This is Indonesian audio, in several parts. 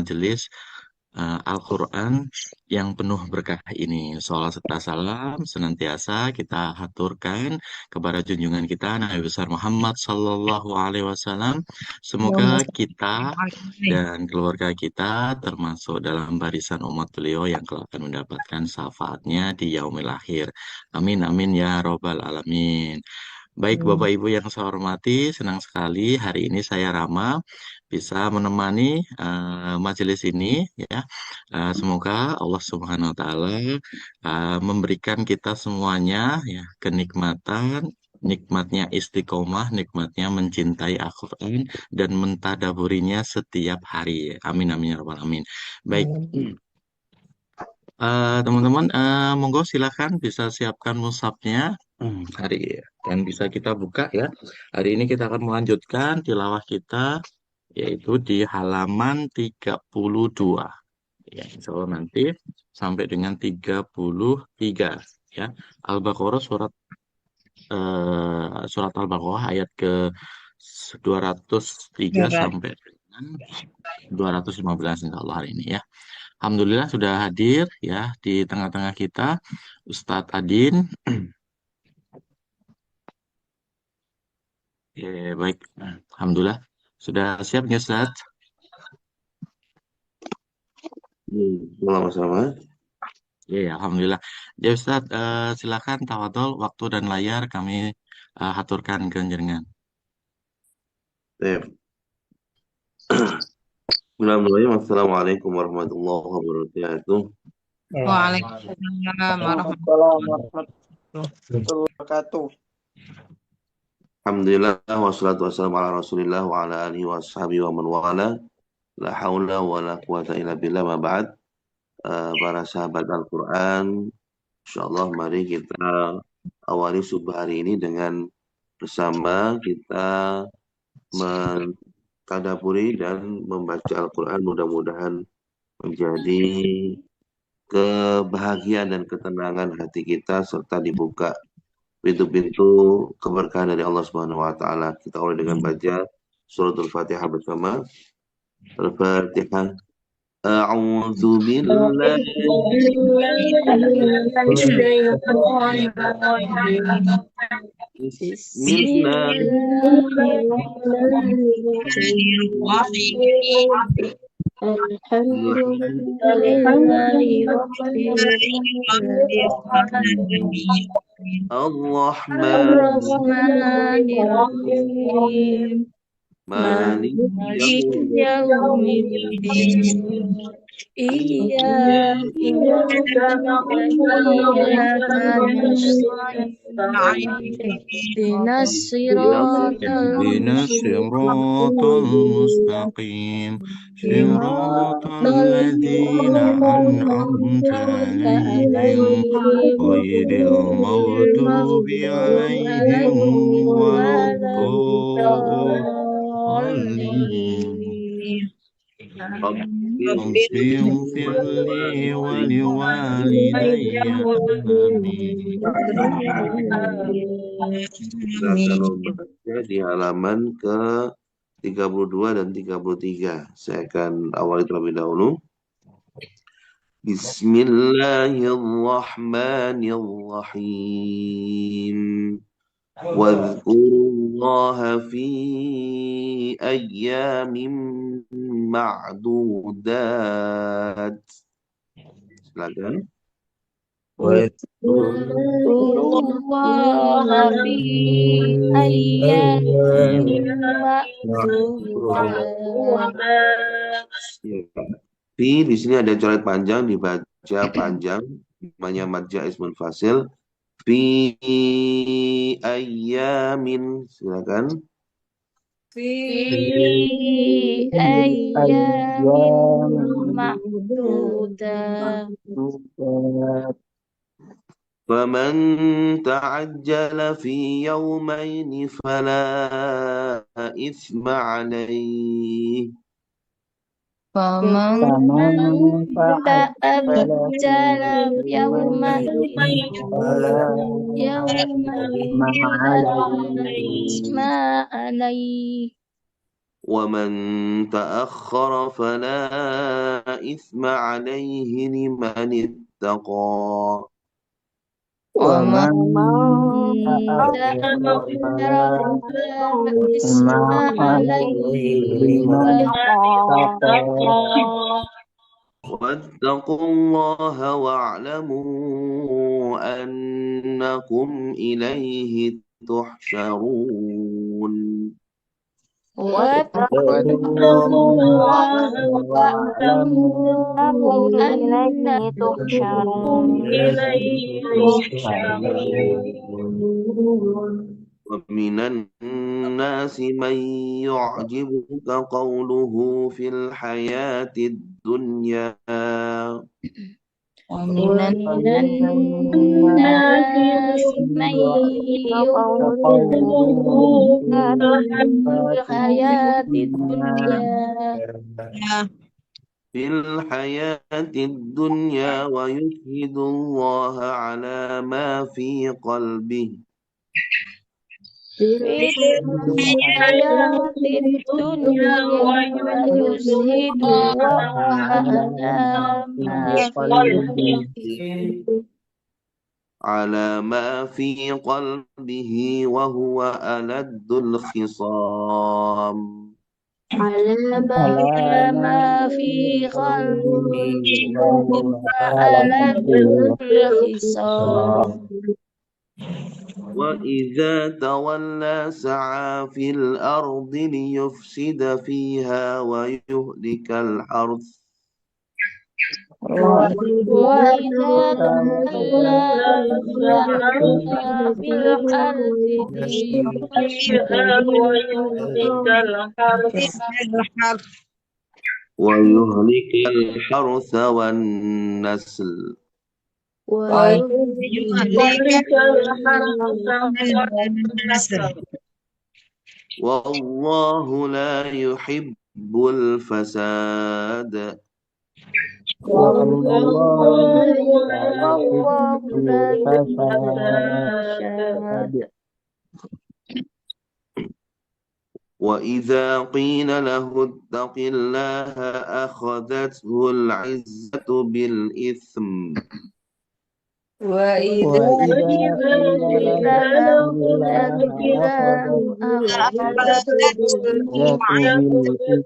majelis Al-Quran yang penuh berkah ini. Sholawat serta salam senantiasa kita haturkan kepada junjungan kita Nabi besar Muhammad Sallallahu Alaihi Wasallam. Semoga kita dan keluarga kita termasuk dalam barisan umat beliau yang kelak akan mendapatkan syafaatnya di yaumil akhir. Amin amin ya robbal alamin. Baik Bapak Ibu yang saya hormati, senang sekali hari ini saya Rama bisa menemani majelis ini ya. Semoga Allah Subhanahu wa taala memberikan kita semuanya ya kenikmatan, nikmatnya istiqomah, nikmatnya mencintai Al-Qur'an dan mentadaburinya setiap hari. Amin amin ya rabbal alamin. Baik, teman-teman, monggo silakan bisa siapkan mushafnya hari dan bisa kita buka ya. Hari ini kita akan melanjutkan tilawah kita yaitu di halaman 32. Ya, insya Allah nanti sampai dengan 33 ya. Al-Baqarah surat Al-Baqarah ayat ke 203 sampai dengan 215 insya Allah hari ini ya. Alhamdulillah sudah hadir ya di tengah-tengah kita Ustadz Adin. Baik. Alhamdulillah sudah siap ya Ustadz? Sama-sama. Ya, Alhamdulillah. Ya Ustadz, silakan tawadol waktu dan layar kami haturkan ke jenengan. Bismillahirrahmanirrahim. Assalamualaikum warahmatullahi wabarakatuh. Waalaikumsalam warahmatullahi wabarakatuh. Alhamdulillah wassalatu wassalamu ala Rasulillah wa ala alihi wa sahbihi wa man wala. La haula wa la quwata illa billah ma ba'd. Para sahabat Al-Qur'an, insyaallah mari kita awali subuh hari ini dengan bersama kita mentadaburi dan membaca Al-Qur'an, mudah-mudahan menjadi kebahagiaan dan ketenangan hati kita serta dibuka pintu-pintu keberkahan dari Allah Subhanahu wa taala. Kita awali dengan baca suratul Fatihah bersama. Al-Fatihah. A'udzu billahi Ar-Rahmanir-Rahim. Malik Yaumiddin. Iyyaka na'budu wa iyyaka nasta'in. Ihdinas siratal mustaqim. Siratal ladzina an'amta 'alaihim ghairil maghdubi 'alaihim waladdallin. Rabbi ighfir li wa liwalidayya amin. Di halaman ke 32 dan 33. Saya akan awali terlebih dahulu. Bismillahirrahmanirrahim. Wadhkurullaha fi ayyamin ma'dudat. Silakan. Wadhkurullaha fi ayyamin ma'dudat. Fi di sini ada coret panjang, dibaca panjang, namanya mad jaiz munfasil. Fi ayyamin, silakan. Fi ayyamin ma'dudat. فمن تعجل في يومين فلا إثم عليه. فمن تعجل يومين فلا إثم عليه. ومن تأخر فلا إثم عليه لمن اتقى ومن تأخر تأخر فلا فلا إثم إثم عليه عليه لمن لمن اتقى اتقى واتقوا الله واعلموا أنكم إليه تحشرون واتقوا واتقوا الله الله واعلموا واعلموا أنكم أنكم إليه تحشرون تحشرون ومن الناس من يعجبك قوله في الحياة الدنيا ومن ومن الناس الناس من قوله يؤمن في في الحياة الحياة الدنيا الدنيا ويشهد الله على ما في قلبه في الحياة الدنيا ويشهد الله على ما في قلبه وهو ألد الخصام على على ما ما في قلبه قلبه وهو ألد ألد الخصام الخصام وإذا تولى سعى في الأرض ليفسد فيها ويهلك الحرث وإذا وإذا تولى سعى في الأرض ويهلك الحرث والنسل ويهلك والله لا يحب الفساد والله لا والله يحب لا يحب الفساد. الفساد وإذا قيل له اتق الله أخذته العزة بالإثم وإذا وإذا قيل قيل له اتق له اتق الله الله أخذته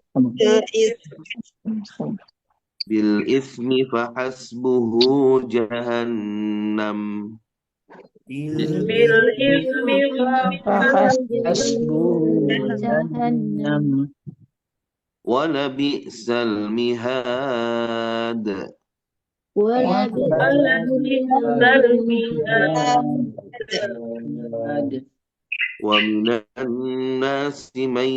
بالإثم بالإثم فحسبه جهنم فحسبه جهنم جهنم ولبئس المهاد ولبئس المهاد. ومن الناس من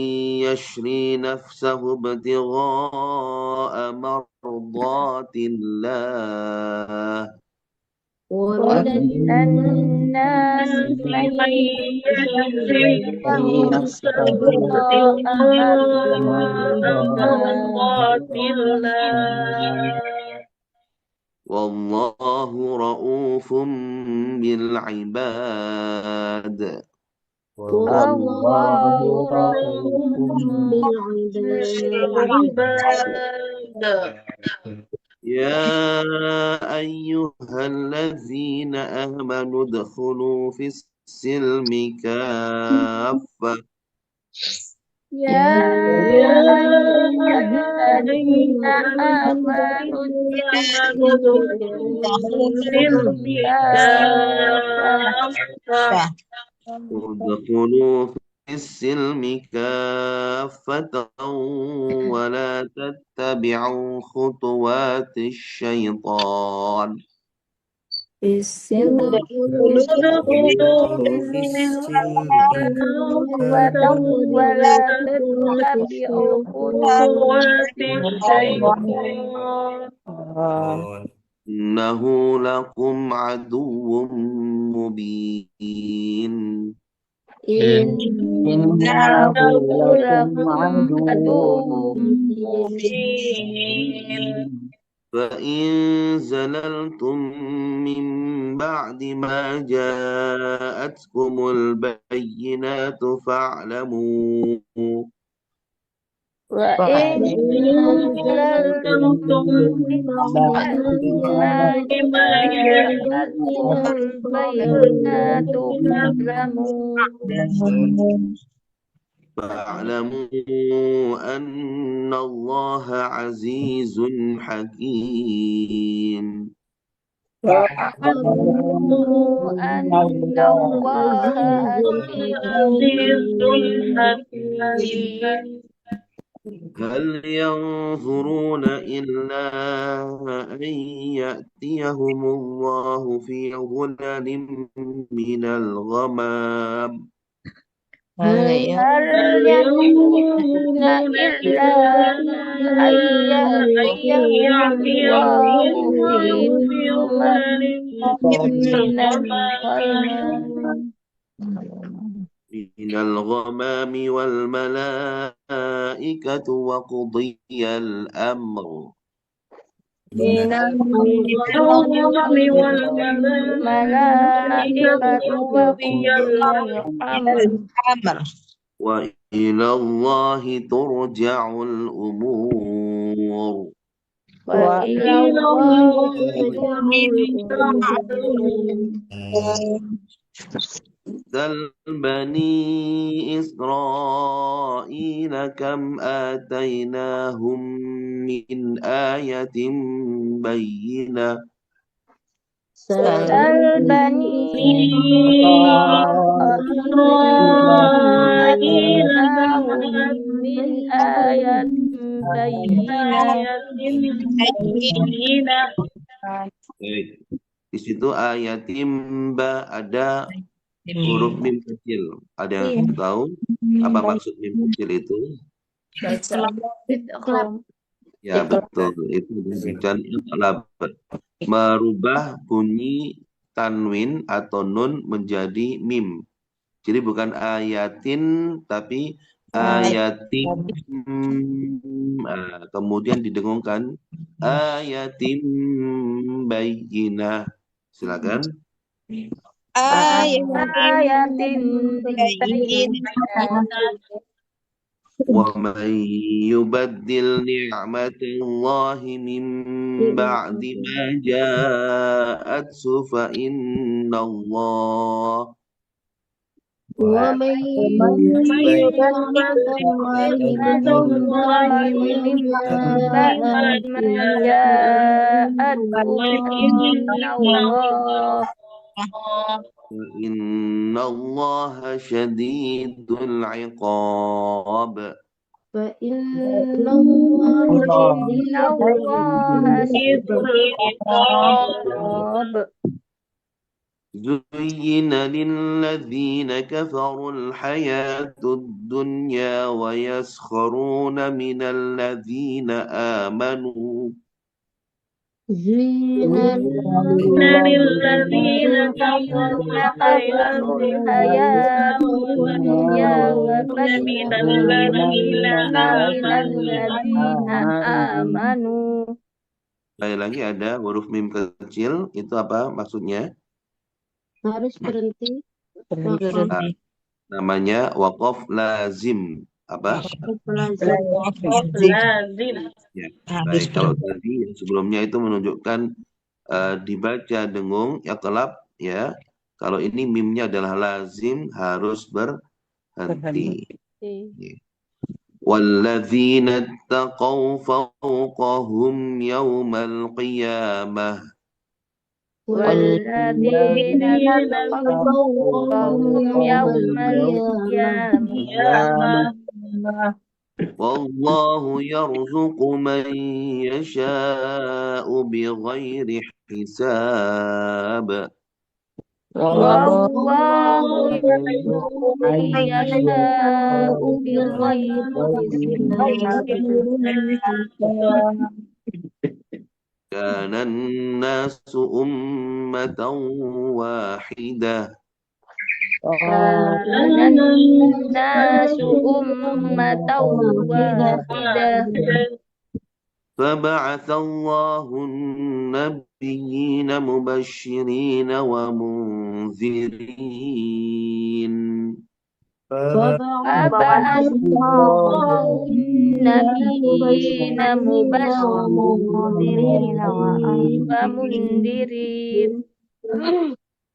يشري نفسه ابتغاء مرضات الله ومن الناس من يشري نفسه ابتغاء مرضات الله والله رؤوف بالعباد والله والله رؤوف بالعباد يا أيها الذين آمنوا ادخلوا في السلم كافة يا أيها الذين آمنوا ادخلوا في السلم كافة ولا تتبعوا خطوات الشيطان ادخلوا في السلم كافة ولا تتبعوا خطوات الشيطان إنه لكم عدو مبين إنه إنه لكم لكم عدو عدو مبين فإن زللتم من بعد ما جاءتكم البينات وإن زللتم من بعد ما جاءتكم البينات فاعلموا أن الله عزيز حكيم. أن الله عزيز حكيم. هل ينظرون إلا أن يأتيهم الله في ظلل من الغمام. هل ينظرون إلا أن يأتيهم الله في ظلل من الغمام والملائكة وقضي الأمر. من الغمام والملائكة وقضي الأمر وإلى الله ترجع الأمور. وإلى الله ترجع سل بني إسرائيل كم آتيناهم من آية بينة. سل بني إسرائيل من آية بينة. Di situ ayatim ba ada huruf mim kecil. Ada yang tahu apa maksud mim kecil itu? Ya betul, itu bacaan iqlab. Merubah bunyi tanwin atau nun menjadi mim. Jadi bukan ayatin tapi ayatim. Kemudian didengungkan ayatim bayyinah. Silakan. Ayatin bayyinah. وَمَن يُبَدِّلْ نِعْمَةَ اللَّهِ مِن بَعْدِ مَا جَاءَتْهُ فَإِنَّ اللَّهَ ومن يبدل نعمة الله من بعد ما جاءته فإن الله شديد العقاب. فإن الله شديد العقاب. زين للذين كفروا الحياة الدنيا ويسخرون من الذين آمنوا. زين للذين كفروا الحياة الدنيا ويسخرون من الذين آمنوا. Sekali lagi ada huruf mim kecil, itu apa maksudnya? Harus berhenti. Nah, namanya waqaf lazim. Apa? Ya, baik. Kalau tadi yang sebelumnya itu menunjukkan dibaca dengung iqlab, ya. Kalau ini mimnya adalah lazim, harus berhenti. Ya. وَالَّذِينَ اتَّقَوْا فَوْقَهُمْ يَوْمَ الْقِيَامَةِ. والذين فوقهم يوم القيامة. والله يرزق من يشاء بغير حساب. والله يرزق من يشاء بغير حساب. كان الناس أمة واحدة. كان الناس أمة واحدة. فبعث الله النبيين مبشرين ومنذرين. فبعث الله الله النبيين مبشرين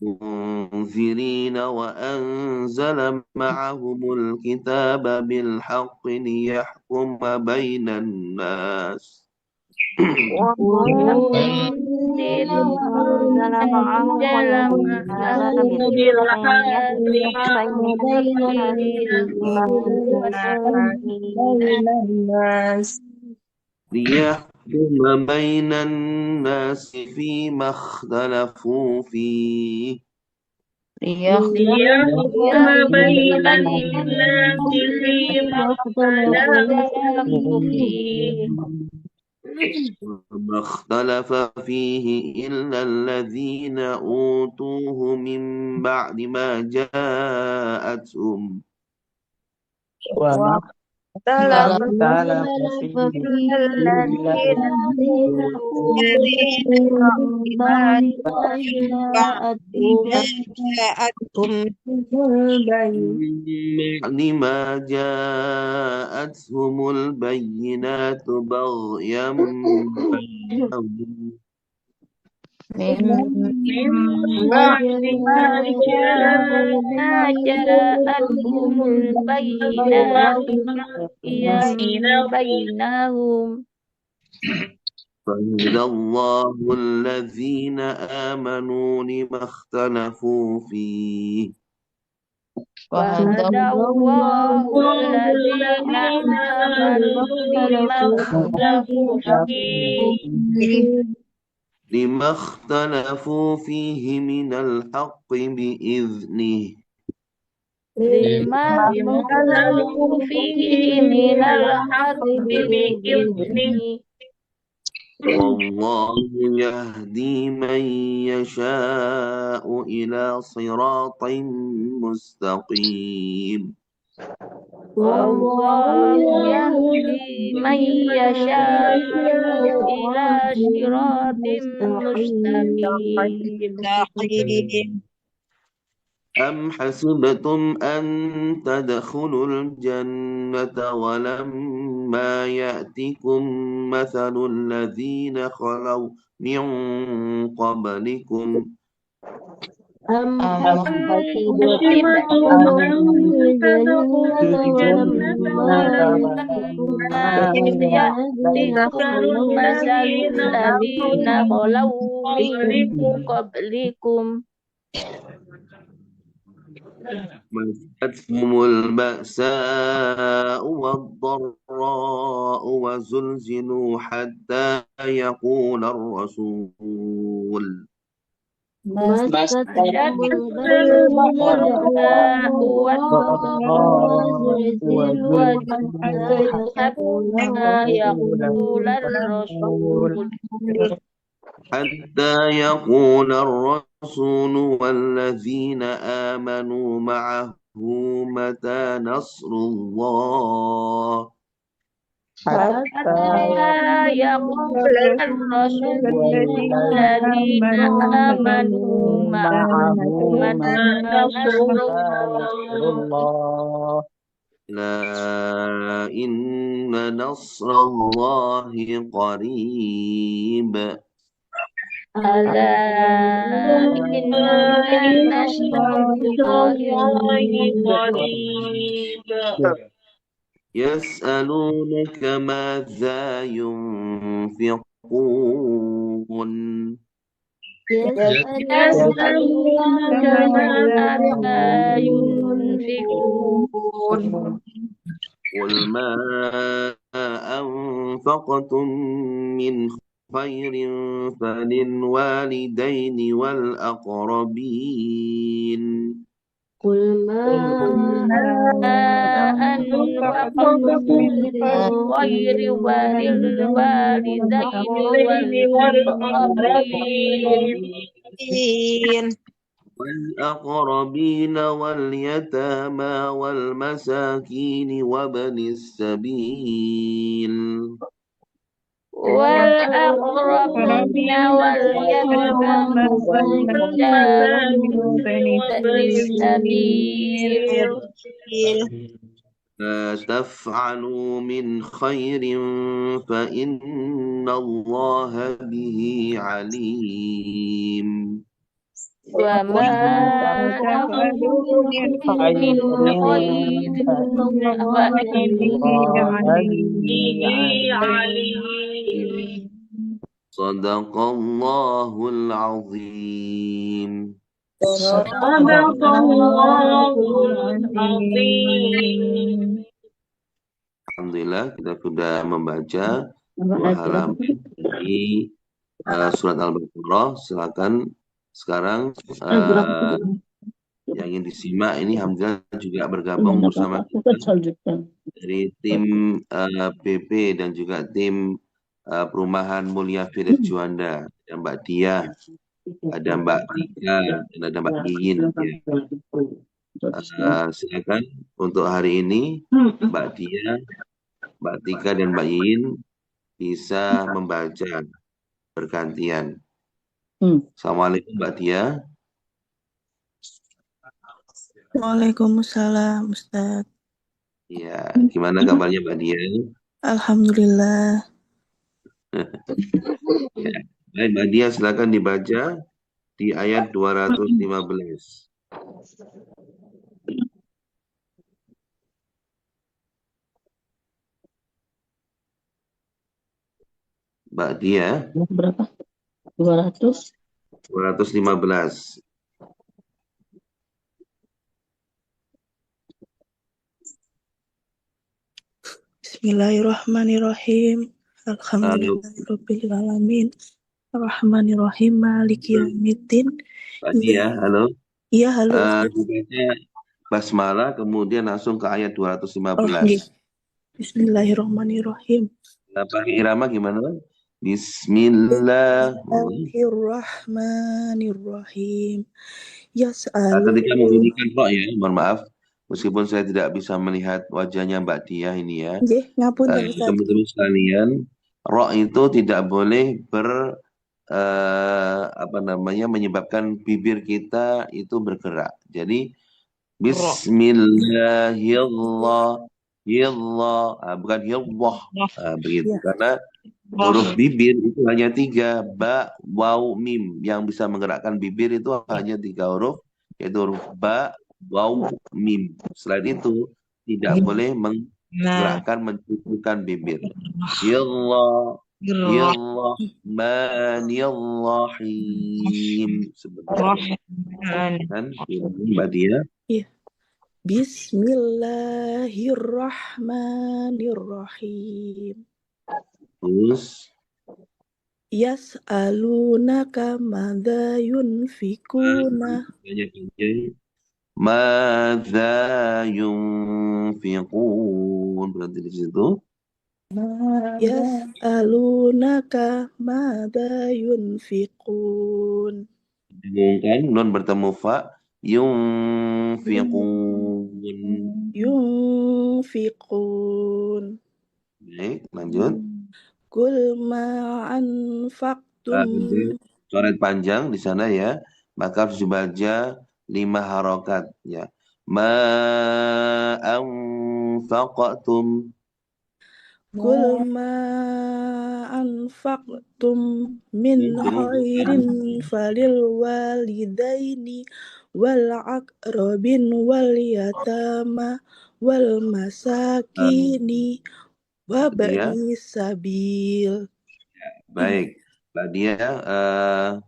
ومنذرين وأنزل معهم الكتاب بالحق ليحكم بين الناس ومنذرين وأنزل معهم الكتاب بالحق بين الناس ليحكم بين الناس فيما اختلفوا فيه ليحكم بين الناس فيما اختلفوا فيه وما اختلف فيه إلا الذين أوتوه من بعد ما جاءتهم وما اختلف اختلف فيه إلا الذين أوتوا من بعد ما جاءتهم البين من بعد ما جاءتهم البينات بغيا بينهم من بعد ما جاءتهم البينات بغيا بينهم فهدى الله الذين آمنوا لما اختلفوا فيه وهدى الله الذين آمنوا لما اختلفوا فيه من الحق بإذنه لما اختلفوا فيه من الحق بإذنه والله يهدي من يشاء إلى صراط مستقيم والله يهدي من يشاء إلى صراط مستقيم أم حسبتم أن تدخلوا الجنة ولما يأتكم مثل الذين خلوا من قبلكم أم حسبتم أن تدخلوا الجنة ولما يأتكم مثل الذين خلوا من قبلكم مستهم البأساء والضراء وزلزلوا حتى يقول الرسول مستهم البأساء والضراء حتى يقول الرسول حتى يقول الرسول والذين آمنوا معه متى نصر الله حتى يقول الرسول والذين آمنوا معه متى نصر نصر الله لا إن نصر الله قريب ألا إن نصر الله قريب يسألونك ماذا ينفقون يسألونك ماذا ينفقون قل ما أنفقتم من خير فللوالدين والأقربين قل ما أنفقتم من خير وللوالدين والأقربين واليتامى والمساكين وابن السبيل والأقربين واليتامى وابن السبيل تفعلوا من خير فإن الله به عليم. وما تفعلوا من تفعلوا خير من خير فإن الله به فإن صدق الله العظيم. صدق صدق الله الله العظيم. Alhamdulillah kita sudah membaca 2 halaman di surat Al-Baqarah. Silakan sekarang yang ingin disimak ini Hamzah juga bergabung bersama kita dari tim PP dan juga tim Perumahan Mulia Firdaus Juanda. Ada Mbak Diah, ada Mbak Tika, dan ada Mbak Iin. Silakan untuk hari ini Mbak Diah, Mbak Tika, dan Mbak Iin bisa membaca bergantian. Assalamualaikum Mbak Diah. Waalaikumsalam, Ustaz. Ya, gimana kabarnya Mbak Diah? Alhamdulillah. Ya. Baik, Mbak Diah silakan dibaca di ayat 215. Mbak Diah, Berapa? 200? 215. Bismillahirrahmanirrahim. Alhamdulillahirabbil alamin. Arrahmanirrahim. Maliki yaumiddin. Mbak Diah, halo. Iya, halo. Dibaca basmalah kemudian langsung ke ayat 215. Bismillahirrahmanirrahim. Pakai irama gimana? Bismillahirrahmanirrahim. Ketika membunyikan ro ya, mohon maaf. Meskipun saya tidak bisa melihat wajahnya Mbak Diah ini ya. Teman-teman sekalian, ro itu tidak boleh menyebabkan bibir kita itu bergerak. Jadi Bismillahirrahmanirrahim, bukan hilwah, begitu. Karena huruf bibir itu hanya 3, ba, waw, mim. Yang bisa menggerakkan bibir itu hanya 3 huruf, yaitu huruf ba, waw, mim. Selain itu tidak boleh menggerakkan, mencukukan bibir. Bismillahirrahmanirrahim. Sebentar. Dan Mbak Diah. Iya. Bismillahirrahmanirrahim. Terus Yas'alunaka madza yunfikuna. Madza yunfiqun. Berarti di situ. Yas'alunaka madza yunfiqun. Dengungkan, nun bertemu fa. Yunfiqun. Yunfiqun. Baik, lanjut. Qul ma anfaqtum. Coret panjang di sana ya. Maka harus dibaca 5 harokat ya. Ma anfaqtum. Qul ma anfaqtum min khairin falil walidaini wal aqrabin wal yatama wal masakini wa bani sabil. Baik, Mbak Diah,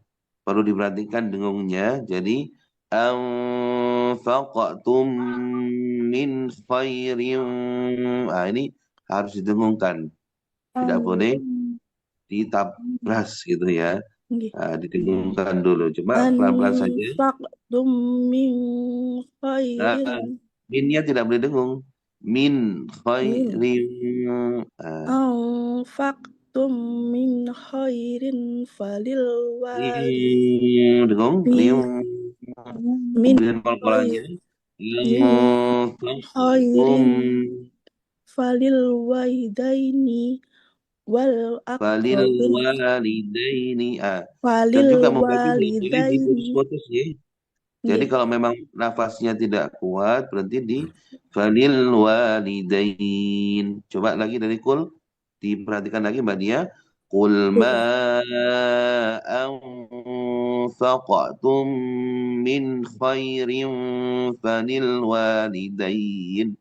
perlu diperhatikan dengungnya. Jadi anfaqtum min khairin. Ini harus didengungkan. Tidak boleh ditabras gitu ya. Didengungkan dulu. Coba pelan-pelan saja. Anfaqtum min khairin. Minnya tidak boleh dengung. Min khairin. Anfaqtum min khairin falil dengung. Min khairin falil walidaini wal Falil aqrabin walidaini. Dan falil juga membaca tidak boleh walidaini. diputus-putus ya. Jadi Nggih. kalau memang nafasnya tidak kuat berarti di falil walidain. Coba lagi dari kul, diperhatikan lagi Mbak Dia. Qul ma Iya. anfaqtum min khairin falil walidain.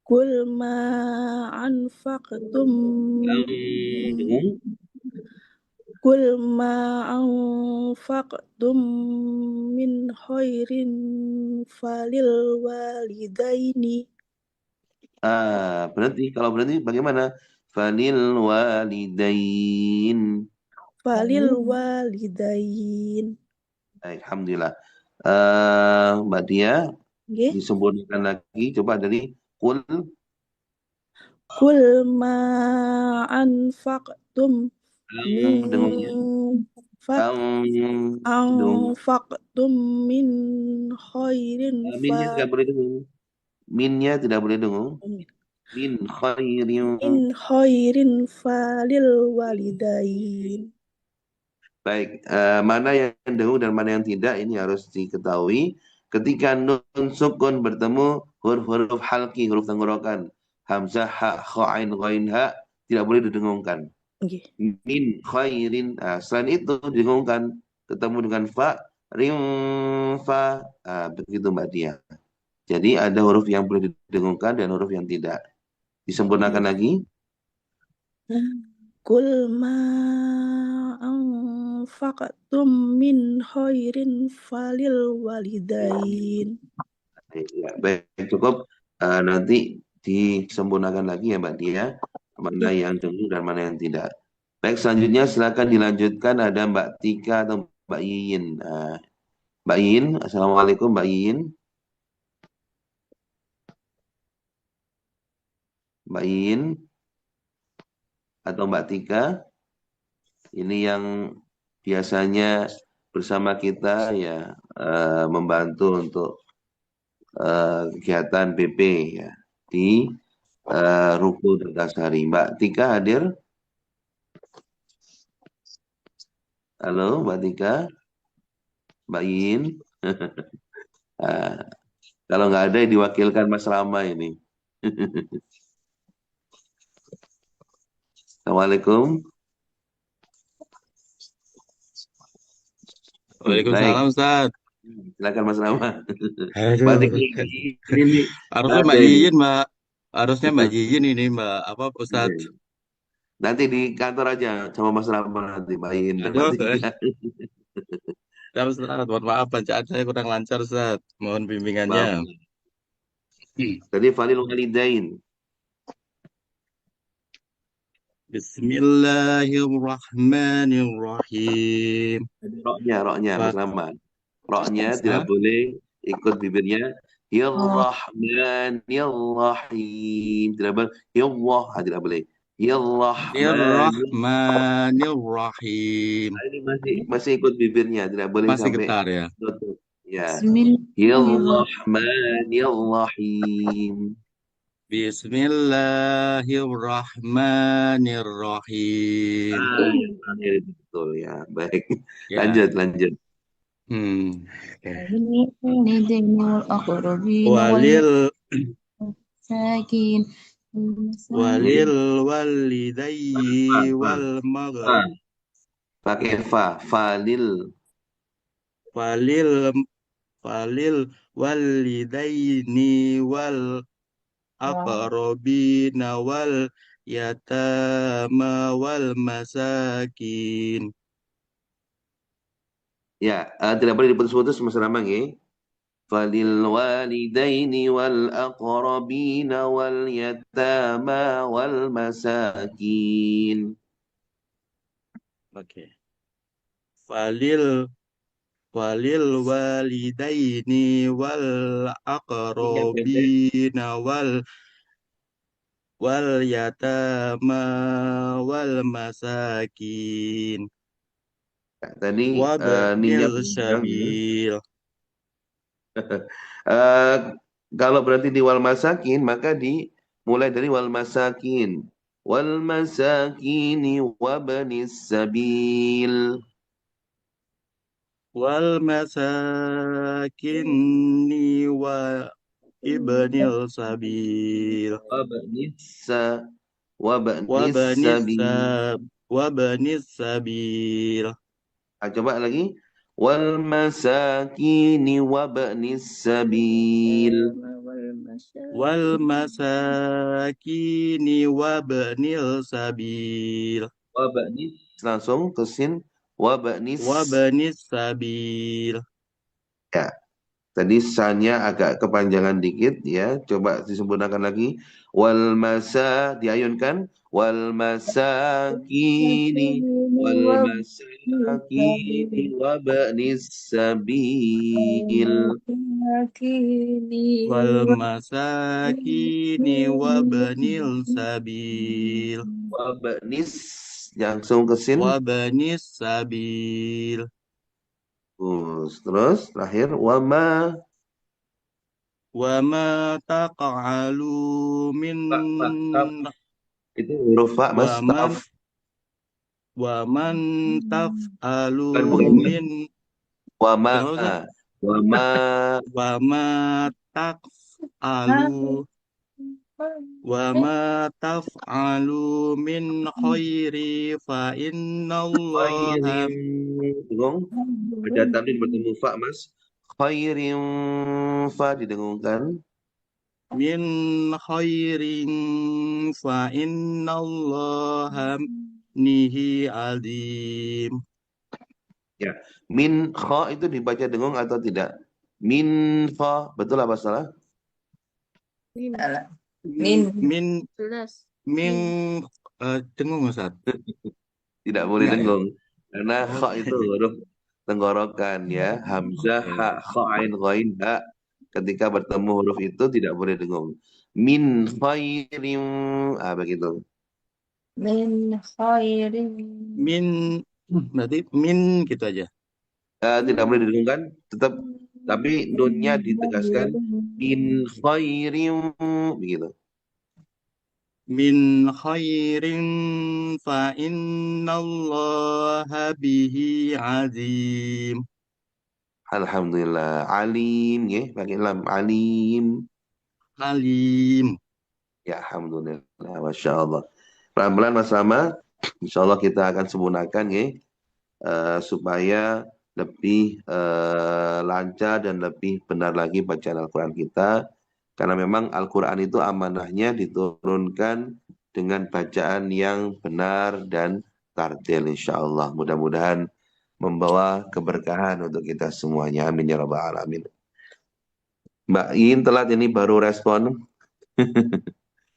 Kul ma anfaqtum Anfaqtum Kul ma anfaqtum min khairin falil walidaini. berarti kalau berarti bagaimana? Falil walidain. Falil walidain. Baik, alhamdulillah. Mbak Dia Nggih. disempurnakan lagi. Coba dari kul Kul ma anfaqtum dengunnya. min faq Dengung. anfaqtum min khairin Minnya tidak boleh dengung. Minnya tidak boleh dengung. Min khairin. falil walidain. Baik, mana yang dengung dan mana yang tidak ini harus diketahui. Ketika nun sukun bertemu huruf-huruf halki, huruf tenggorokan, hamzah, ha, kha, ain, ghain, ha, tidak boleh didengungkan. Nggih. Min khairin. Selain itu didengungkan, ketemu dengan fa, rim, fa. Begitu Mbak Dia. Jadi ada huruf yang boleh didengungkan dan huruf yang tidak. Disempurnakan lagi. Kul ma anfaqtum min khairin falil walidain. Ya, baik, cukup. Nanti disempurnakan lagi ya Mbak Dia. Mana yang dengung dan mana yang tidak. Baik, selanjutnya silakan dilanjutkan. Ada Mbak Tika atau Mbak Yiyin. Mbak Yiyin, Assalamualaikum Mbak Yiyin. Mbak Yiyin atau Mbak Tika. Ini yang biasanya bersama kita ya membantu untuk kegiatan BP ya di Ruko Dasari. Mbak Tika hadir? Halo Mbak Tika, Mbak Yin. Kalau nggak ada diwakilkan Mas Rama ini. Assalamualaikum. Waalaikumsalam, Baik, Ustaz. silakan Mas Rama. Aduh. Mbak Tika ini Harusnya ada Mbak ini. Yiyin, Mbak. Harusnya Mbak Yiyin ini, Mbak. Apa, Ustaz? Nanti di kantor aja sama Mas Rama nanti Mbak Yin dan Mbak Aduh, Tika. ya, Ustaz. Mohon maaf, bacaan saya kurang lancar, Ustaz. Mohon bimbingannya. Maaf. Tadi Falil Walidain. Bismillahirrahmanirrahim. Roknya Mas Rama. Roknya tidak Hah? boleh ikut bibirnya. Rahim. Tidak boleh. Tidak boleh. Bismillahirrahmanirrahim. Ini masih ikut bibirnya, tidak boleh Masih sampai getar ya. tutup. Ya. Bismillahirrahmanirrahim. Bismillahirrahmanirrahim. Terakhir itu betul ya. Baik. Ya. Lanjut. Oke. Walidaini wal aqrabin Walil sakin. walil walidayyi wal maghrib Pakai fa. Falil. falil walidaini wal aqrabina wal yatama wal masakin. Ya, tidak boleh diputus-putus Mas Ramang ya. Falil walidaini wal aqrabina wal yatama wal masakin. Oke. Falil walidaini wal aqrabina wal yatama wal masakin. Tadi Wabnil ninya sabil. kalau berarti di wal masakin maka dimulai dari wal masakin. والمساكين وابن السبيل والمساكن وابن السبيل وابن الس وابن وابن السبيل. وابن السبيل Coba lagi. والمساكين وابن السبيل. والمساكين وابن السبيل وابن langsung terusin وابن وابن السبيل. ya. Tadi sanya agak kepanjangan dikit ya. Coba disempurnakan lagi. Wal masa diayunkan. Wal masakini wal masakini wa ba'nis sabil. والمساكين وابن السبيل Wa ba'nis langsung ke sin. وابن السبيل. Terus terakhir wama وما تفعلوا من itu huruf fa mas ومن taf ومن bukan تفعلوا من wama terus wama وما تفعلوا وما تفعلوا من خير فإن الله khairin dengung ada tanwin bertemu fa mas khairin fa didengungkan من خير فإن الله به عليم. ya min kha itu dibaca dengung atau tidak min kha betul apa salah Min dengung Ustaz. tidak boleh Enggak ya? dengung karena kha itu huruf tenggorokan ya hamzah ha kha ain ghain ha ketika bertemu huruf itu tidak boleh dengung min khairin begitu Min khairin. Min berarti min gitu aja. tidak boleh didengungkan tetap tapi nunnya ditegaskan min khairin begitu Min khairin fa innallaha bihi azim. alhamdulillah alim ya pakai lam alim Alim. ya alhamdulillah masya Allah pelan-pelan Mas Rama insya Allah kita akan sempurnakan ya supaya lebih lancar dan lebih benar lagi bacaan Al-Quran kita karena memang Al-Quran itu amanahnya diturunkan dengan bacaan yang benar dan tartil insya Allah mudah-mudahan membawa keberkahan untuk kita semuanya amin ya rabbal alamin. Mbak In telat ini baru respon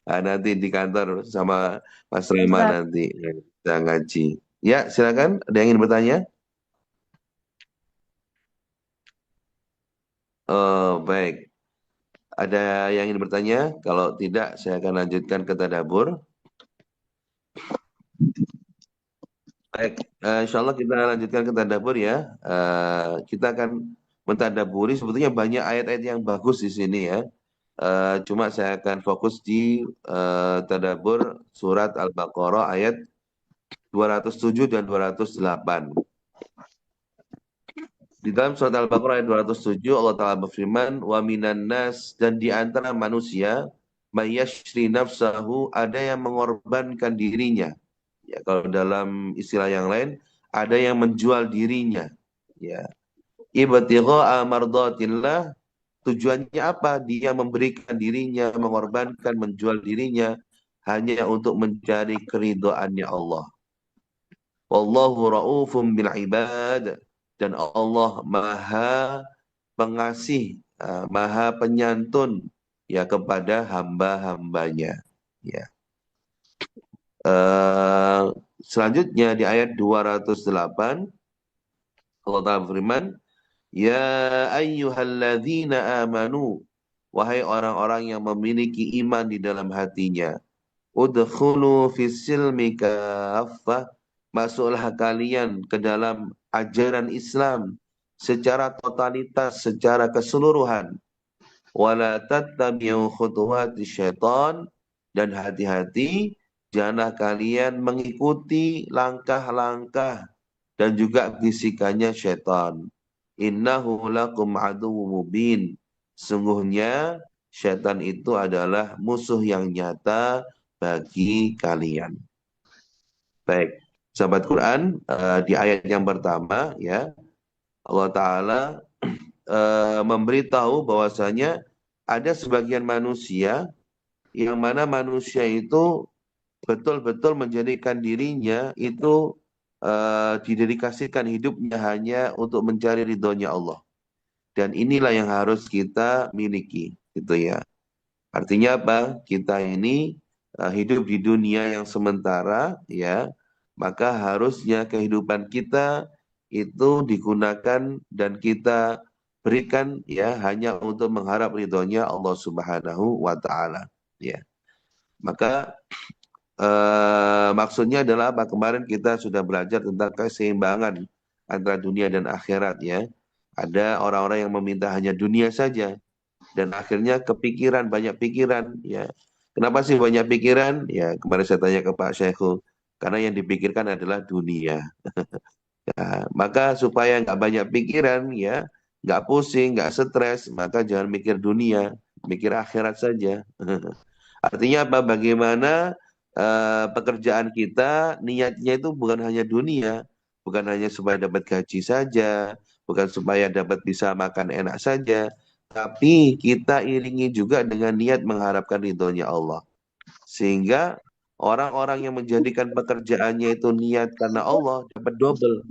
nanti di kantor sama Mas Rama nanti kita ngaji ya silakan ada yang ingin bertanya. Oh, baik. Ada yang ingin bertanya? Kalau tidak, saya akan lanjutkan ke tadabbur. Baik, insya Allah kita lanjutkan ke tadabbur ya. Kita akan mentadabburi sebetulnya banyak ayat-ayat yang bagus di sini ya. Cuma saya akan fokus di tadabbur surat Al-Baqarah ayat 207 dan 208. Di dalam surat Al-Baqarah ayat 207 Allah Ta'ala berfirman wa minan nas dan di antara manusia mayyashri nafsahu ada yang mengorbankan dirinya. Ya, kalau dalam istilah yang lain ada yang menjual dirinya. Ya. Ibtigha'a mardatillah tujuannya apa? Dia memberikan dirinya, mengorbankan, menjual dirinya hanya untuk mencari keridhaannya Allah. Wallahu ra'ufum bil ibad. Dan Allah maha pengasih, maha penyantun ya kepada hamba-hambanya. Ya. Selanjutnya di ayat 208 Allah Ta'ala berfirman, Ya ayyuhalladzina amanu, wahai orang-orang yang memiliki iman di dalam hatinya, udkhulu fis silmi kaffah, masuklah kalian ke dalam ajaran Islam secara totalitas, secara keseluruhan. Wala tattabi'u khutuwati syaitan, dan hati-hati janganlah kalian mengikuti langkah-langkah dan juga bisikannya syaitan. Innahu lakum aduwwum mubin. Sungguhnya syaitan itu adalah musuh yang nyata bagi kalian. Baik, sahabat Quran, di ayat yang pertama ya, Allah Ta'ala memberitahu bahwasanya ada sebagian manusia yang mana manusia itu betul-betul menjadikan dirinya itu didedikasikan hidupnya hanya untuk mencari ridhonya Allah. Dan inilah yang harus kita miliki, gitu ya. Artinya apa? Kita ini hidup di dunia yang sementara, ya. Maka harusnya kehidupan kita itu digunakan dan kita berikan ya hanya untuk mengharap ridhonya Allah Subhanahu wa taala, ya. Maka maksudnya adalah apa? Kemarin kita sudah belajar tentang keseimbangan antara dunia dan akhirat ya. Ada orang-orang yang meminta hanya dunia saja dan akhirnya kepikiran, banyak pikiran ya. Kenapa sih banyak pikiran? Ya kemarin saya tanya ke Pak Syekhul, karena yang dipikirkan adalah dunia. Ya, maka supaya nggak banyak pikiran ya, nggak pusing, nggak stres, maka jangan mikir dunia, mikir akhirat saja. Artinya apa? Bagaimana pekerjaan kita niatnya itu bukan hanya dunia, bukan hanya supaya dapat gaji saja, bukan supaya dapat bisa makan enak saja, tapi kita iringi juga dengan niat mengharapkan ridhonya Allah. Sehingga orang-orang yang menjadikan pekerjaannya itu niat karena Allah dapat double.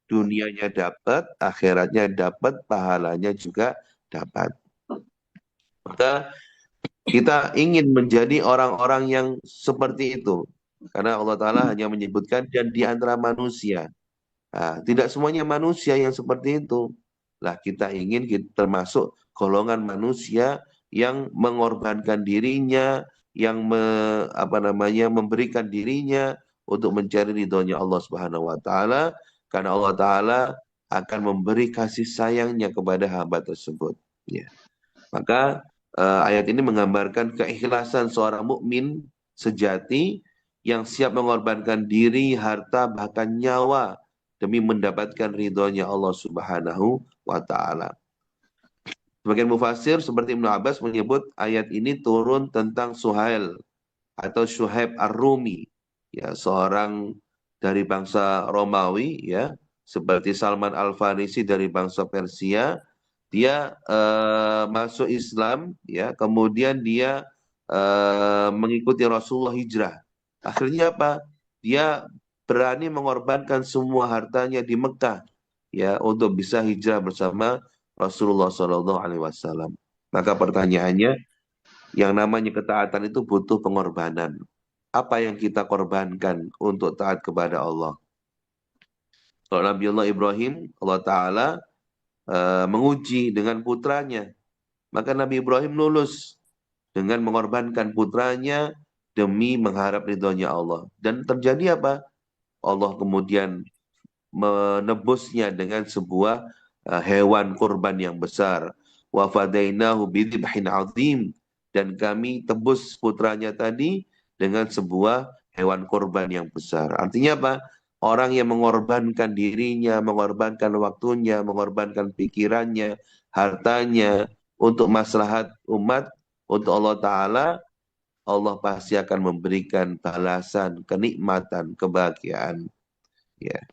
Dunianya dapat, akhiratnya dapat, pahalanya juga dapat. Maka kita ingin menjadi orang-orang yang seperti itu. Karena Allah Ta'ala hanya menyebutkan dan di antara manusia. Nah, tidak semuanya manusia yang seperti itu. Lah kita ingin kita termasuk golongan manusia yang mengorbankan dirinya, yang memberikan dirinya untuk mencari ridhonya Allah Subhanahu wa taala, karena Allah Ta'ala akan memberi kasih sayangnya kepada hamba tersebut. Ya. Maka ayat ini menggambarkan keikhlasan seorang mukmin sejati yang siap mengorbankan diri, harta, bahkan nyawa demi mendapatkan ridhonya Allah Subhanahu wa taala. Sebagian mufasir seperti Ibnu Abbas menyebut ayat ini turun tentang Suhail atau Syuhaib Ar-Rumi, ya seorang dari bangsa Romawi ya, seperti Salman Al-Farisi dari bangsa Persia. Dia masuk Islam ya, kemudian dia mengikuti Rasulullah hijrah. Akhirnya apa? Dia berani mengorbankan semua hartanya di Mekah ya untuk bisa hijrah bersama Rasulullah SAW. Maka pertanyaannya, yang namanya ketaatan itu butuh pengorbanan. Apa yang kita korbankan untuk taat kepada Allah? Kalau Nabiullah Ibrahim, Allah Ta'ala menguji dengan putranya. Maka Nabi Ibrahim lulus dengan mengorbankan putranya demi mengharap ridhonya Allah. Dan terjadi apa? Allah kemudian menebusnya dengan sebuah hewan kurban yang besar. Wa fadainahu bidzibhin azim, dan kami tebus putranya tadi dengan sebuah hewan kurban yang besar. Artinya apa? Orang yang mengorbankan dirinya, mengorbankan waktunya, mengorbankan pikirannya, hartanya untuk maslahat umat, untuk Allah Ta'ala, Allah pasti akan memberikan balasan, kenikmatan, kebahagiaan. Ya.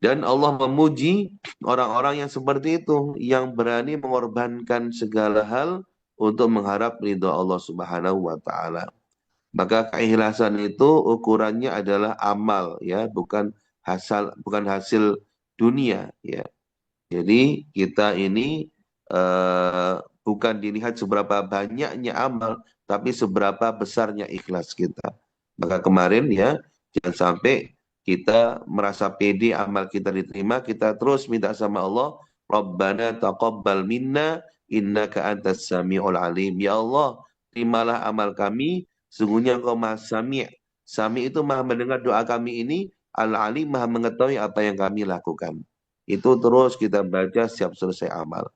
Dan Allah memuji orang-orang yang seperti itu, yang berani mengorbankan segala hal untuk mengharap ridho Allah Subhanahu wa taala. Maka keikhlasan itu ukurannya adalah amal ya, bukan hasil dunia ya. Jadi kita ini bukan dilihat seberapa banyaknya amal, tapi seberapa besarnya ikhlas kita. Maka kemarin ya, jangan sampai kita merasa pede amal kita diterima, kita terus minta sama Allah, Rabbana taqabbal minna innaka antas sami'ul alim. Ya Allah, terimalah amal kami, sungguhnya Engkau Maha Sami'. Sami' itu Maha mendengar doa kami ini, Al-Alim Maha mengetahui apa yang kami lakukan. Itu terus kita baca setiap selesai amal.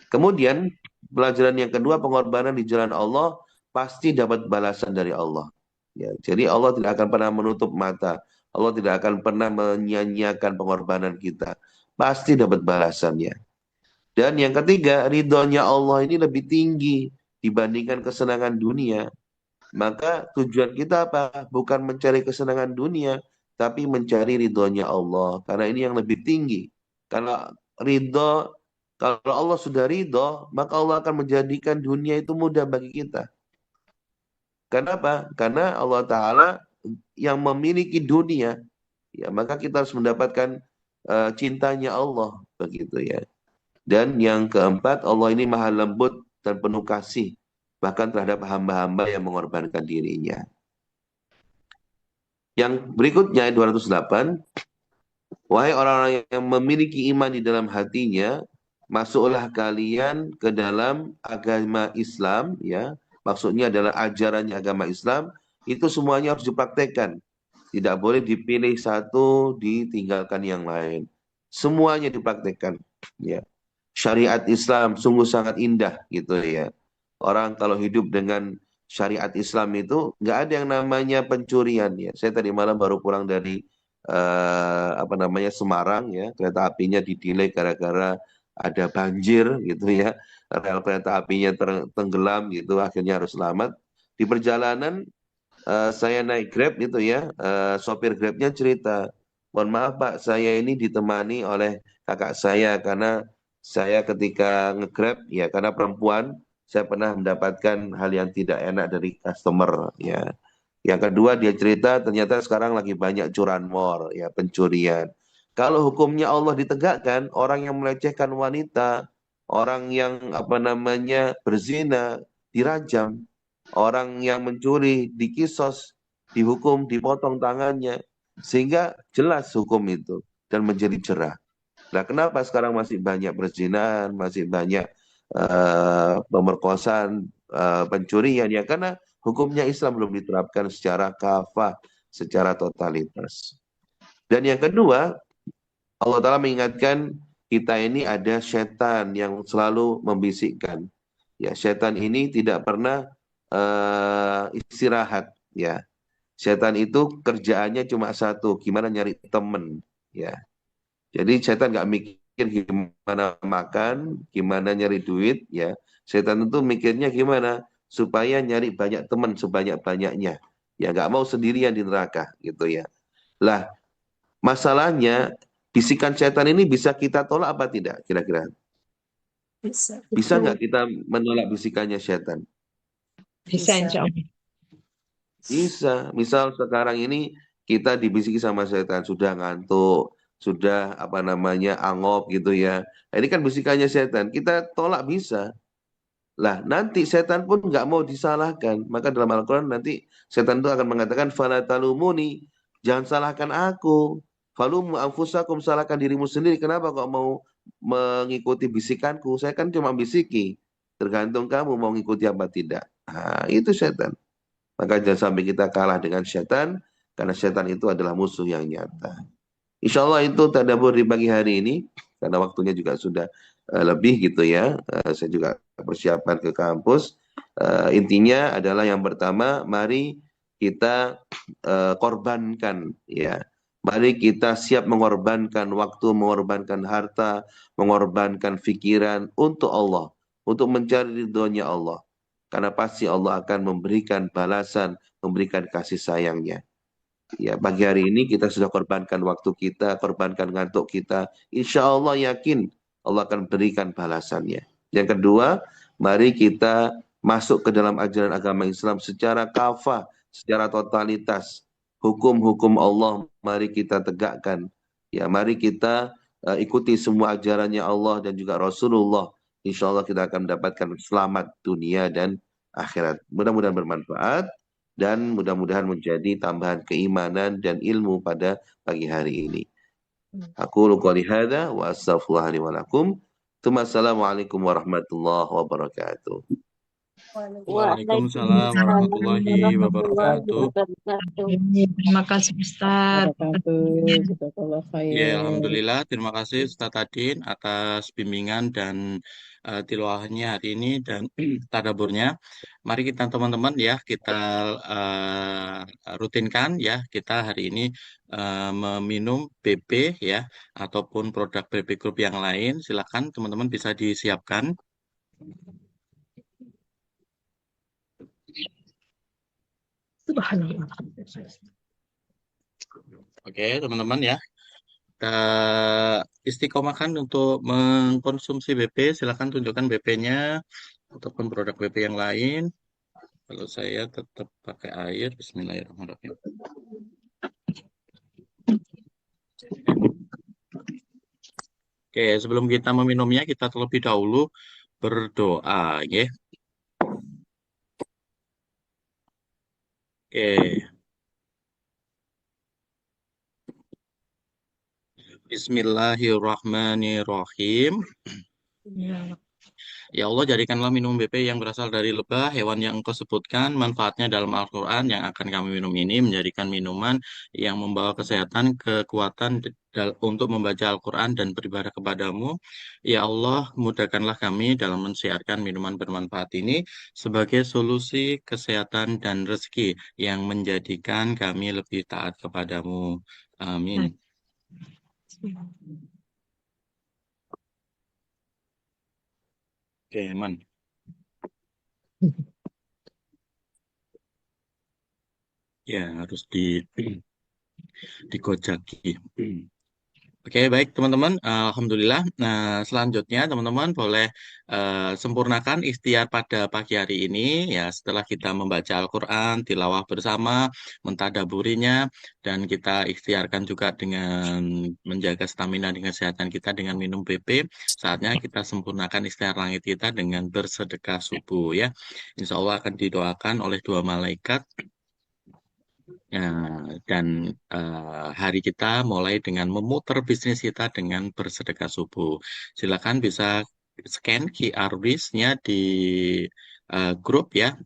Kemudian pelajaran yang kedua, pengorbanan di jalan Allah pasti dapat balasan dari Allah. Ya, jadi Allah tidak akan pernah menutup mata. Allah tidak akan pernah menyia-nyiakan pengorbanan kita. Pasti dapat balasannya. Dan yang ketiga, ridhonya Allah ini lebih tinggi dibandingkan kesenangan dunia. Maka tujuan kita apa? Bukan mencari kesenangan dunia, tapi mencari ridhonya Allah. Karena ini yang lebih tinggi. Kalau ridho, kalau Allah sudah ridho, maka Allah akan menjadikan dunia itu mudah bagi kita. Kenapa? Karena Allah Ta'ala yang memiliki dunia, ya maka kita harus mendapatkan cintanya Allah, begitu ya. Dan yang keempat, Allah ini maha lembut dan penuh kasih, bahkan terhadap hamba-hamba yang mengorbankan dirinya. Yang berikutnya, ayat 208, wahai orang-orang yang memiliki iman di dalam hatinya, masuklah kalian ke dalam agama Islam, ya. Maksudnya adalah ajarannya agama Islam, itu semuanya harus dipraktekkan. Tidak boleh dipilih satu, ditinggalkan yang lain. Semuanya dipraktekkan, ya. Syariat Islam sungguh sangat indah gitu ya. Orang kalau hidup dengan syariat Islam itu nggak ada yang namanya pencurian ya. Saya tadi malam baru pulang dari Semarang ya. Kereta apinya didelay gara-gara ada banjir gitu ya. Rel kereta apinya tenggelam gitu, akhirnya harus selamat. Di perjalanan saya naik Grab gitu ya. Sopir Grabnya cerita, mohon maaf Pak, saya ini ditemani oleh kakak saya karena saya ketika nge-Grab ya karena perempuan saya pernah mendapatkan hal yang tidak enak dari customer ya. Yang kedua dia cerita ternyata sekarang lagi banyak curanmor ya, pencurian. Kalau hukumnya Allah ditegakkan, orang yang melecehkan wanita, orang yang berzina dirajam, orang yang mencuri dikisos, dihukum, dipotong tangannya, sehingga jelas hukum itu dan menjadi cerah. Nah, kenapa sekarang masih banyak perzinahan, masih banyak pemerkosaan, pencurian? Ya karena hukumnya Islam belum diterapkan secara kafah, secara totalitas. Dan yang kedua, Allah Ta'ala mengingatkan kita ini ada setan yang selalu membisikkan. Ya, setan ini tidak pernah istirahat. Ya, setan itu kerjaannya cuma satu, gimana nyari temen. Ya, jadi setan nggak mikir gimana makan, gimana nyari duit, ya. Setan itu mikirnya gimana supaya nyari banyak teman sebanyak-banyaknya. Ya nggak mau sendirian di neraka, gitu ya. Lah, masalahnya bisikan setan ini bisa kita tolak apa tidak? Kira-kira Bisa. bisa nggak kita menolak bisikannya setan? Bisa insya Allah. Bisa. Misal sekarang ini kita dibisiki sama setan, sudah ngantuk, sudah angop gitu ya. Nah, ini kan bisikannya setan. Kita tolak bisa. Lah nanti setan pun nggak mau disalahkan. Maka dalam Al-Quran nanti setan itu akan mengatakan, fala talumuni, jangan salahkan aku. Falumu anfusakum, salahkan dirimu sendiri. Kenapa kok mau mengikuti bisikanku? Saya kan cuma bisiki. Tergantung kamu mau ngikuti apa tidak. Nah, itu setan. Maka jangan sampai kita kalah dengan setan, karena setan itu adalah musuh yang nyata. Insya Allah itu tadabbur di pagi hari ini, karena waktunya juga sudah lebih gitu ya. Saya juga persiapan ke kampus. Intinya adalah yang pertama, mari kita korbankan ya. Mari kita siap mengorbankan waktu, mengorbankan harta, mengorbankan pikiran untuk Allah, untuk mencari ridhonya Allah. Karena pasti Allah akan memberikan balasan, memberikan kasih sayangnya. Ya, pagi hari ini kita sudah korbankan waktu kita, korbankan ngantuk kita. Insya Allah yakin Allah akan berikan balasannya. Yang kedua, mari kita masuk ke dalam ajaran agama Islam secara kafah, secara totalitas. Hukum-hukum Allah mari kita tegakkan. Ya, mari kita ikuti semua ajarannya Allah dan juga Rasulullah. Insya Allah kita akan mendapatkan selamat dunia dan akhirat. Mudah-mudahan bermanfaat dan mudah-mudahan menjadi tambahan keimanan dan ilmu pada pagi hari ini. Aku qouli hadza wa astaghfirullah li wa lakum. Assalamualaikum warahmatullahi wabarakatuh. Waalaikumsalam warahmatullahi warahmatullahi wabarakatuh. wabarakatuh. Terima kasih Ustaz. Wabarakatuh. Jazakallah Ya, khair. alhamdulillah. Terima kasih Ustadz Adin atas bimbingan dan tilawahnya hari ini dan tadaburnya. Mari kita teman-teman ya kita rutinkan ya kita hari ini meminum BP ya ataupun produk BP Group yang lain. Silakan teman-teman bisa disiapkan. Subhanallah. Oke, teman-teman ya. Kita istiqomahkan untuk mengkonsumsi BP. Silakan tunjukkan BP-nya ataupun produk BP yang lain. Kalau saya tetap pakai air, Bismillahirrahmanirrahim. Oke, sebelum kita meminumnya, kita terlebih dahulu berdoa, ya. Oke, Bismillahirrahmanirrahim. Ya. Ya Allah, jadikanlah minum BP yang berasal dari lebah hewan yang Engkau sebutkan, manfaatnya dalam Al-Quran yang akan kami minum ini menjadikan minuman yang membawa kesehatan, kekuatan untuk membaca Al-Quran dan beribadah kepadamu. Ya Allah, mudahkanlah kami dalam mensiarkan minuman bermanfaat ini sebagai solusi kesehatan dan rezeki yang menjadikan kami lebih taat kepadamu. Amin. Oke, man. Ya, harus digojaki. Oke, baik teman-teman. Alhamdulillah. Nah, selanjutnya teman-teman boleh sempurnakan ikhtiar pada pagi hari ini. Ya, setelah kita membaca Al-Quran, tilawah bersama, mentadaburinya, dan kita ikhtiarkan juga dengan menjaga stamina dan kesehatan kita dengan minum BP. Saatnya kita sempurnakan ikhtiar langit kita dengan bersedekah subuh ya. Insya Allah akan didoakan oleh dua malaikat. Dan hari kita mulai dengan memutar bisnis kita dengan bersedekah subuh. Silakan bisa scan QR Wish-nya di grup ya,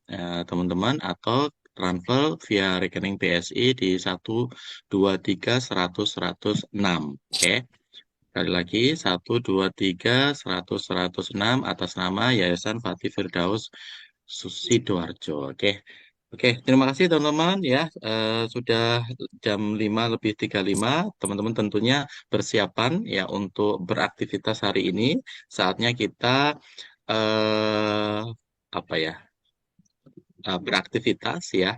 teman-teman, atau transfer via rekening BSI di 123 100 106. Oke. Sekali lagi 123 100 106 atas nama Yayasan Fatih Firdaus Sidoarjo. Oke. Oke, terima kasih teman-teman ya. Sudah jam 5:35. Teman-teman tentunya persiapan ya untuk beraktivitas hari ini. Saatnya kita eh apa ya? Beraktivitas ya,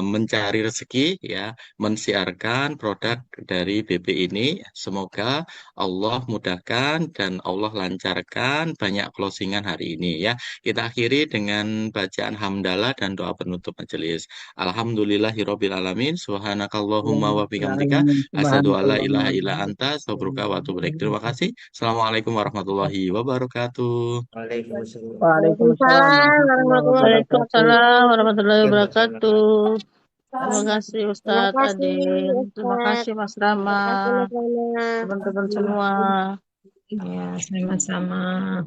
mencari rezeki ya, mensiarkan produk dari BP ini. Semoga Allah mudahkan dan Allah lancarkan banyak closingan hari ini ya. Kita akhiri dengan bacaan hamdalah dan doa penutup majelis. Alhamdulillahirabbil alamin. Subhanakallahumma wa bihamdika asyhadu alla ilaha illa anta astaghfiruka wa atubu ilaik. Terima kasih. Assalamualaikum warahmatullahi wabarakatuh. Waalaikumsalam. Waalaikumsalam Waalaikumsalam warahmatullahi warahmatullahi wabarakatuh. Waalaikumsalam warahmatullahi Jazakallah. wabarakatuh. Terima kasih Terima Ustadz kasih Adin. Terima Ustaz. kasih Mas Rama. Terima kasih Mas Rana. Teman-teman semua. Ya, sama-sama.